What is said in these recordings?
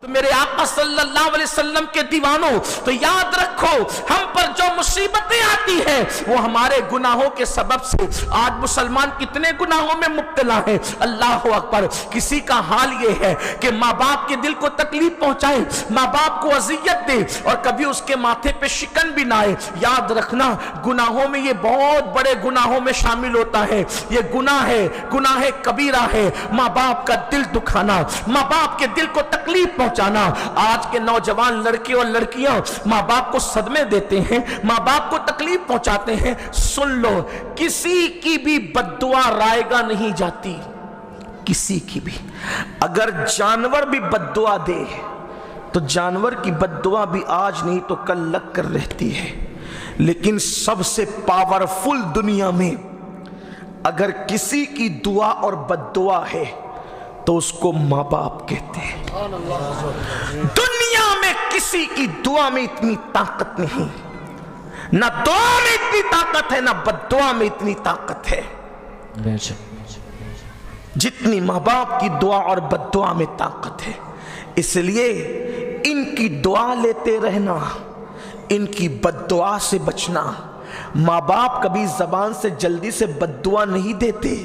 تو میرے آقا صلی اللہ علیہ وسلم کے دیوانوں، تو یاد رکھو ہم پر جو مصیبتیں آتی ہیں وہ ہمارے گناہوں کے سبب سے۔ آج مسلمان کتنے گناہوں میں مبتلا ہیں، اللہ اکبر۔ کسی کا حال یہ ہے کہ ماں باپ کے دل کو تکلیف پہنچائے، ماں باپ کو اذیت دے اور کبھی اس کے ماتھے پہ شکن بھی نہ آئے۔ یاد رکھنا گناہوں میں یہ بہت بڑے گناہوں میں شامل ہوتا ہے، یہ گناہ ہے، گناہ کبیرہ ہے، ماں باپ کا دل دکھانا، ماں باپ کے دل کو تکلیف پہنچانا۔ آج کے نوجوان لڑکے اور لڑکیاں ماں باپ کو صدمے دیتے ہیں، ماں باپ کو تکلیف پہنچاتے ہیں۔ سن لو، کسی کی بھی بد دعا رائے گا نہیں جاتی، کسی کی بھی۔ اگر جانور بھی بد دعا دے تو جانور کی بد دعا بھی آج نہیں تو کل لگ کر رہتی ہے، لیکن سب سے پاورفل دنیا میں اگر کسی کی دعا اور بد دعا ہے تو اس کو ماں باپ کہتے ہیں۔ دنیا میں کسی کی دعا میں اتنی طاقت نہیں، نہ دعا میں اتنی طاقت ہے، نہ بد دعا میں اتنی طاقت ہے جتنی ماں باپ کی دعا اور بد دعا میں طاقت ہے۔ اس لیے ان کی دعا لیتے رہنا، ان کی بد دعا سے بچنا۔ ماں باپ کبھی زبان سے جلدی سے بد دعا نہیں دیتے،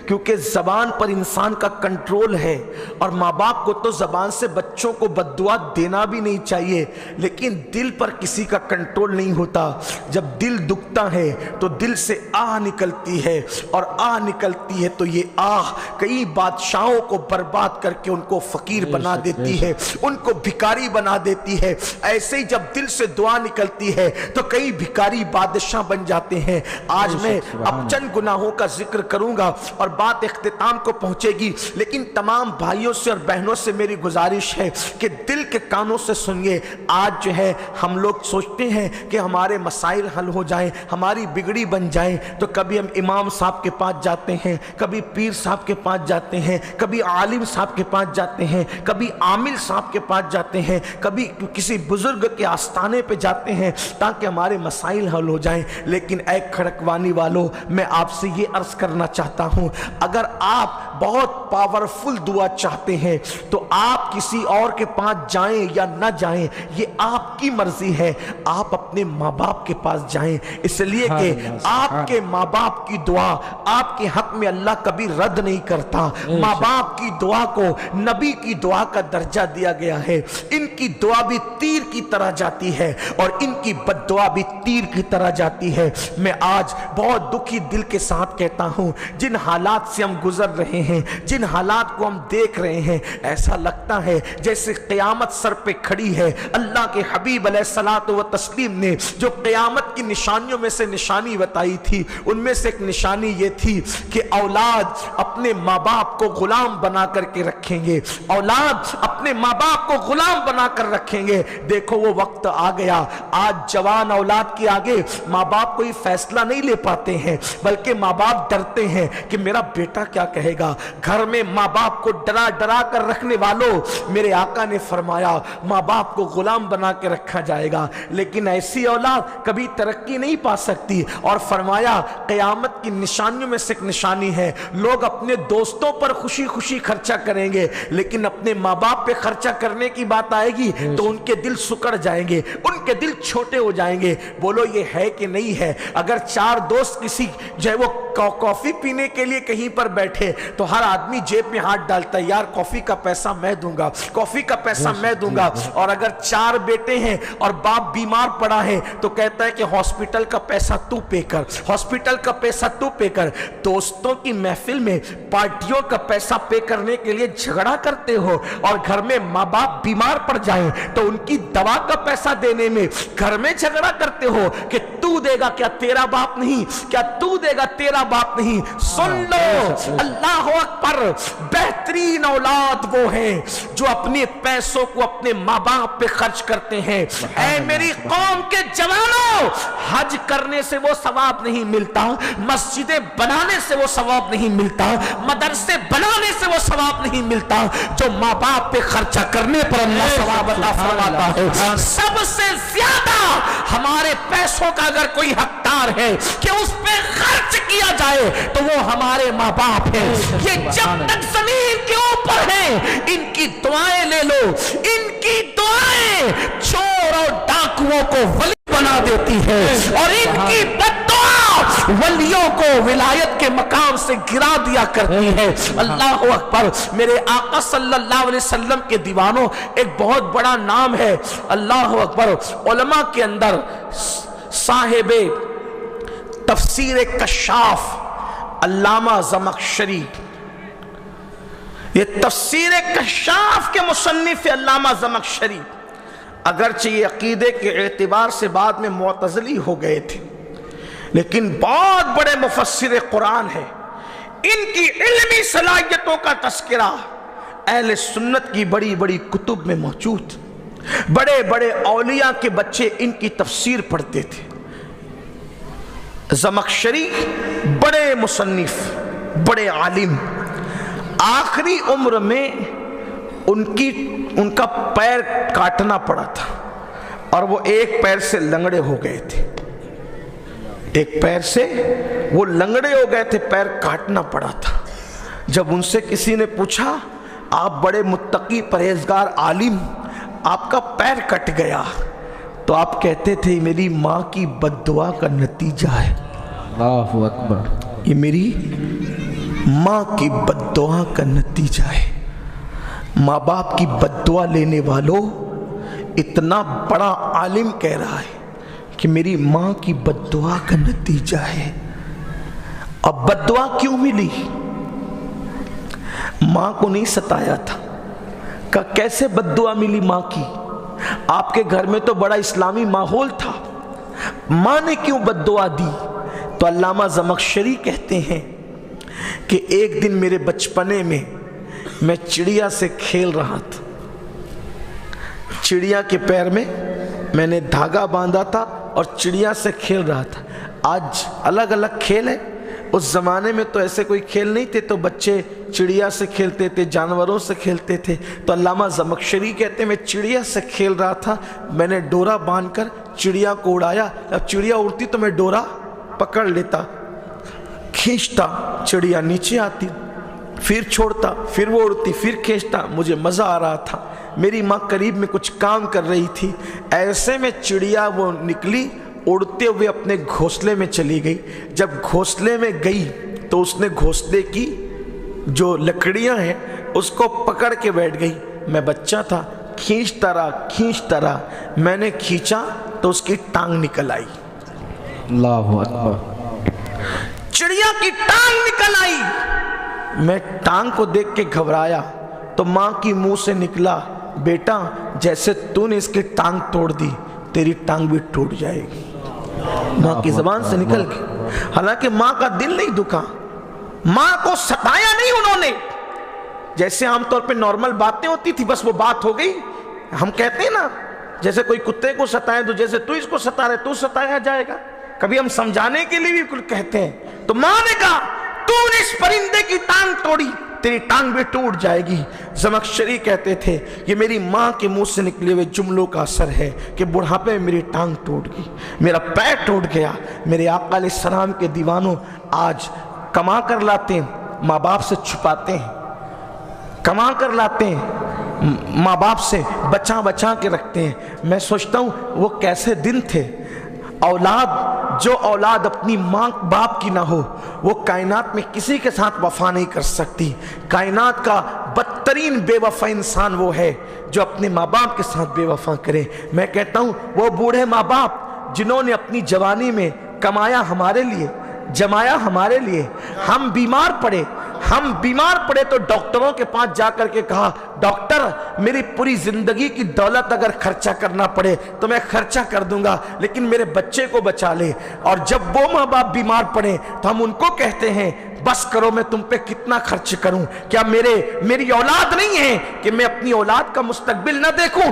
کیونکہ زبان پر انسان کا کنٹرول ہے، اور ماں باپ کو تو زبان سے بچوں کو بد دعا دینا بھی نہیں چاہیے، لیکن دل پر کسی کا کنٹرول نہیں ہوتا۔ جب دل دکھتا ہے تو دل سے آہ نکلتی ہے، اور آہ نکلتی ہے تو یہ آہ کئی بادشاہوں کو برباد کر کے ان کو فقیر بنا دیتی ہے، ان کو بھکاری بنا دیتی ہے۔ ایسے ہی جب دل سے دعا نکلتی ہے تو کئی بھکاری بادشاہ بن جاتے ہیں۔ آج میں اب چند گناہوں کا ذکر کروں گا اور بات اختتام کو پہنچے گی، لیکن تمام بھائیوں سے اور بہنوں سے میری گزارش ہے کہ دل کے کانوں سے سنیے۔ آج جو ہے ہم لوگ سوچتے ہیں کہ ہمارے مسائل حل ہو جائیں، ہماری بگڑی بن جائیں، تو کبھی ہم امام صاحب کے پاس جاتے ہیں، کبھی پیر صاحب کے پاس جاتے ہیں، کبھی عالم صاحب کے پاس جاتے ہیں، کبھی عامل صاحب کے پاس جاتے ہیں، کبھی کسی بزرگ کے آستانے پہ جاتے ہیں تاکہ ہمارے مسائل حل ہو جائیں۔ لیکن اے کھڑکوانی والوں، میں آپ سے یہ عرض کرنا چاہتا ہوں، اگر آپ بہت پاورفل دعا چاہتے ہیں تو آپ کسی اور کے پاس جائیں یا نہ جائیں یہ آپ کی مرضی ہے، آپ اپنے ماں باپ کے پاس جائیں، اس لیے کہ آپ کے ماں باپ کی دعا آپ کے حق میں اللہ کبھی رد نہیں کرتا۔ ماں باپ کی دعا کو نبی کی دعا کا درجہ دیا گیا ہے۔ ان کی دعا بھی تیر کی طرح جاتی ہے اور ان کی بد دعا بھی تیر کی طرح جاتی ہے۔ میں آج بہت دکھی دل کے ساتھ کہتا ہوں، جن حالات سے ہم گزر رہے ہیں، جن حالات کو ہم دیکھ رہے ہیں، ایسا لگتا ہے جیسے قیامت سر پہ کھڑی ہے۔ اللہ کے حبیب علیہ الصلوۃ والتسلیم نے جو قیامت کی نشانیوں میں سے نشانی بتائی تھی، ان میں سے ایک نشانی یہ تھی کہ اولاد اپنے ماں باپ کو غلام بنا کر کے رکھیں گے، اولاد اپنے ماں باپ کو غلام بنا کر رکھیں گے۔ دیکھو وہ وقت آ گیا، آج جوان اولاد کے آگے ماں باپ کوئی فیصلہ نہیں لے پاتے ہیں، بلکہ ماں باپ ڈرتے ہیں کہ میرا بیٹا کیا کہے گا۔ گھر میں ماں باپ کو ڈرا ڈرا کر رکھنے والوں، میرے آقا نے فرمایا ماں باپ کو غلام بنا کے رکھا جائے گا، لیکن ایسی اولاد کبھی ترقی نہیں پا سکتی۔ اور فرمایا قیامت کی نشانیوں میں سے ایک نشانی ہے، لوگ اپنے دوستوں پر خوشی خوشی خرچہ کریں گے، لیکن اپنے ماں باپ پہ خرچہ کرنے کی بات آئے گی تو ان کے دل سکڑ جائیں گے، ان کے دل چھوٹے ہو جائیں گے۔ بولو یہ ہے کہ نہیں ہے؟ اگر چار دوست کسی جو ہے وہ کافی پینے کے لیے کہیں پر بیٹھے تو ہر آدمی جیب میں ہاتھ ڈالتا ہے، یار کافی کا پیسہ میں دوں گا، کافی کا پیسہ میں دوں گا۔ اور اگر چار بیٹے ہیں اور باپ بیمار پڑا ہے تو کہتا ہے کہ ہاسپٹل کا پیسہ تو پے کر، ہاسپٹل کا پیسہ تو پے کر۔ دوستوں کی محفل میں پارٹیوں کا پیسہ پے کرنے کے لیے جھگڑا کرتے ہو، اور گھر میں ماں باپ بیمار پڑ جائیں تو ان کی دوا کا پیسہ دینے میں گھر میں جھگڑا کرتے ہو کہ تو دے گا، کیا تیرا باپ نہیں؟ کیا تو دے گا، تیرا باپ نہیں؟ سن لو، اللہ اکبر، بہترین اولاد وہ ہیں جو اپنے پیسوں کو اپنے ماں باپ پہ خرچ کرتے ہیں۔ اے میری قوم کے جوانوں، حج کرنے سے وہ ثواب نہیں ملتا، مسجدیں بنانے سے وہ ثواب نہیں ملتا، مدرسے بنانے سے وہ ثواب نہیں ملتا، جو ماں باپ پہ خرچہ کرنے پر اللہ ثواب عطا فرماتا ہے۔ سب سے زیادہ ہمارے پیسوں کا اگر کوئی حقدار ہے کہ اس پہ خرچ کیا جائے تو وہ ہمارے ماں باپ ہیں. یہ جب تک زمین کے اوپر ہیں ان کی دعائیں لے لو, ان کی دعائیں چور اور ڈاکوؤں کو ولی بنا دیتی ہے, اور ان کی بددعا ولیوں کو ولایت کے مقام سے گرا دیا کرتی ہے. اللہ اکبر. میرے آقا صلی اللہ علیہ وسلم کے دیوانوں, ایک بہت بڑا نام ہے. اللہ اکبر. علماء کے اندر صاحب تفسیر کشاف علامہ زمخشری, یہ تفسیر کشاف کے مصنف علامہ زمخشری, اگرچہ یہ عقیدے کے اعتبار سے بعد میں معتزلی ہو گئے تھے, لیکن بہت بڑے مفسر قرآن ہیں. ان کی علمی صلاحیتوں کا تذکرہ اہل سنت کی بڑی بڑی کتب میں موجود. بڑے بڑے اولیاء کے بچے ان کی تفسیر پڑھتے تھے. زمخشری بڑے مصنف, بڑے عالم. آخری عمر میں ان کا پیر کاٹنا پڑا تھا اور وہ ایک پیر سے لنگڑے ہو گئے تھے. ایک پیر سے وہ لنگڑے ہو گئے تھے, پیر کاٹنا پڑا تھا. جب ان سے کسی نے پوچھا, آپ بڑے متقی پرہیزگار عالم, آپ کا پیر کٹ گیا, تو آپ کہتے تھے میری ماں کی بددعا کا نتیجہ ہے. اللہ اکبر. یہ میری ماں کی بددعا کا نتیجہ ہے. ماں باپ کی بددعا لینے والوں, اتنا بڑا عالم کہہ رہا ہے کہ میری ماں کی بددعا کا نتیجہ ہے. اب بددعا کیوں ملی؟ ماں کو نہیں ستایا تھا. کہ کیسے بددعا ملی ماں کی؟ آپ کے گھر میں تو بڑا اسلامی ماحول تھا, ماں نے کیوں بددعا دی؟ تو علامہ زمخشری کہتے ہیں کہ ایک دن میرے بچپنے میں چڑیا سے کھیل رہا تھا. چڑیا کے پیر میں نے دھاگا باندھا تھا اور چڑیا سے کھیل رہا تھا. آج الگ الگ کھیل ہے, اس زمانے میں تو ایسے کوئی کھیل نہیں تھے, تو بچے چڑیا سے کھیلتے تھے, جانوروں سے کھیلتے تھے. تو علامہ زمخشری کہتے ہیں میں چڑیا سے کھیل رہا تھا, میں نے ڈورا باندھ کر چڑیا کو اڑایا. اب چڑیا اڑتی تو میں ڈورا پکڑ لیتا, کھینچتا, چڑیا نیچے آتی, پھر چھوڑتا, پھر وہ اڑتی, پھر کھینچتا. مجھے مزہ آ رہا تھا. میری ماں قریب میں کچھ کام کر رہی تھی. ایسے میں چڑیا وہ نکلی, اڑتے ہوئے اپنے گھونسلے میں چلی گئی. جب گھونسلے میں گئی تو اس نے گھونسلے کی جو لکڑیاں ہیں اس کو پکڑ کے بیٹھ گئی. میں بچہ تھا, کھینچتا رہا. میں نے کھینچا تو اس کی ٹانگ نکل آئی. اللہ اکبر. چڑیا کی ٹانگ نکل آئی. میں ٹانگ کو دیکھ کے گھبرایا تو ماں کی منہ سے نکلا, بیٹا جیسے تو نے اس کی ٹانگ توڑ دی تیری ٹانگ بھی ٹوٹ جائے گی. ماں کی زبان سے نکل گئی. حالانکہ ماں کا دل نہیں دکھا, ماں کو ستایا نہیں انہوں نے. جیسے عام طور پہ نارمل باتیں ہوتی تھی, بس وہ بات ہو گئی. ہم کہتے ہیں نا, جیسے کوئی کتے کو ستائے تو جیسے تو اس کو ستا رہے تو ستایا جائے گا. کبھی ہم سمجھانے کے لیے بھی کچھ کہتے ہیں. تو ماں نے کہا تو نے اس پرندے کی ٹانگ توڑی, تیری ٹانگ بھی ٹوٹ جائے گی. زمخشری کہتے تھے یہ میری ماں کے منہ سے نکلے ہوئے جملوں کا اثر ہے کہ بڑھاپے میں میری ٹانگ ٹوٹ گئی, میرا پیر ٹوٹ گیا. میرے آقا علیہ السلام کے دیوانوں آج کما کر لاتے ہیں, ماں باپ سے چھپاتے ہیں, کما کر لاتے ہیں, ماں باپ سے بچا کے رکھتے ہیں. میں سوچتا ہوں وہ کیسے دن تھے. جو اولاد اپنی ماں باپ کی نہ ہو وہ کائنات میں کسی کے ساتھ وفا نہیں کر سکتی. کائنات کا بدترین بے وفا انسان وہ ہے جو اپنے ماں باپ کے ساتھ بے وفا کرے. میں کہتا ہوں وہ بوڑھے ماں باپ جنہوں نے اپنی جوانی میں کمایا ہمارے لیے, جمایا ہمارے لیے. ہم بیمار پڑے تو ڈاکٹروں کے پاس جا کر کے کہا ڈاکٹر میری پوری زندگی کی دولت اگر خرچہ کرنا پڑے تو میں خرچہ کر دوں گا, لیکن میرے بچے کو بچا لے. اور جب وہ ماں باپ بیمار پڑے تو ہم ان کو کہتے ہیں بس کرو, میں تم پہ کتنا خرچ کروں, کیا میری اولاد نہیں ہے کہ میں اپنی اولاد کا مستقبل نہ دیکھوں,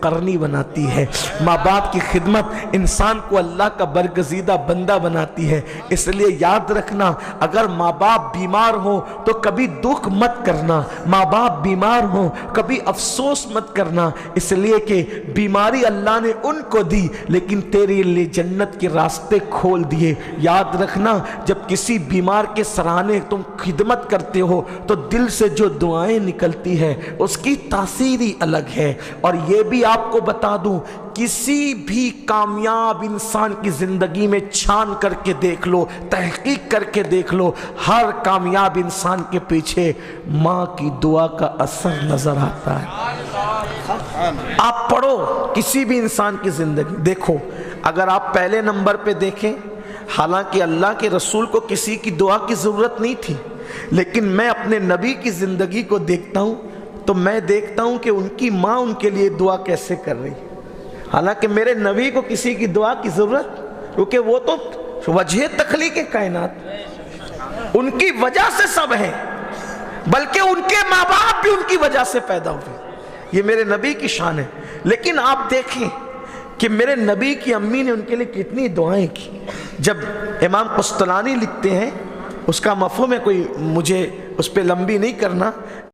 قرنی بناتی ہے، ماں باپ کی خدمت انسان کو اللہ کا برگزیدہ بندہ بناتی ہے۔ اس لیے یاد رکھنا، اگر ماں باپ بیمار ہو تو کبھی دکھ مت کرنا، ماں باپ بیمار ہو کبھی افسوس مت کرنا، اس لیے کہ بیماری اللہ نے ان کو دی لیکن تیرے لیے جنت کے راستے کھول دیے۔ یاد رکھنا، جب کسی بیمار کے سرانے تم خدمت کرتے ہو تو دل سے جو دعائیں نکلتی ہے اس کی تاثیر ہی الگ ہے۔ اور یہ بھی آپ کو بتا دوں، کسی بھی کامیاب انسان کی زندگی میں چھان کر کے دیکھ لو، تحقیق کر کے دیکھ لو، ہر کامیاب انسان کے پیچھے ماں کی دعا کا اثر نظر آتا ہے۔ آپ پڑھو کسی بھی انسان کی زندگی دیکھو، اگر آپ پہلے نمبر پہ دیکھیں، حالانکہ اللہ کے رسول کو کسی کی دعا کی ضرورت نہیں تھی، لیکن میں اپنے نبی کی زندگی کو دیکھتا ہوں تو میں دیکھتا ہوں کہ ان کی ماں ان کے لیے دعا کیسے کر رہی۔ حالانکہ میرے نبی کو کسی کی دعا کی ضرورت، کیونکہ وہ تو وجہ تخلیق کائنات، ان کی وجہ سے سب ہیں، بلکہ ان کے ماں باپ بھی ان کی وجہ سے پیدا ہوئے۔ یہ میرے نبی کی شان ہے۔ لیکن آپ دیکھیں کہ میرے نبی کی امی نے ان کے لیے کتنی دعائیں کی۔ جب امام قسطلانی لکھتے ہیں، اس کا مفہوم ہے، کوئی مجھے اس پہ لمبی نہیں کرنا،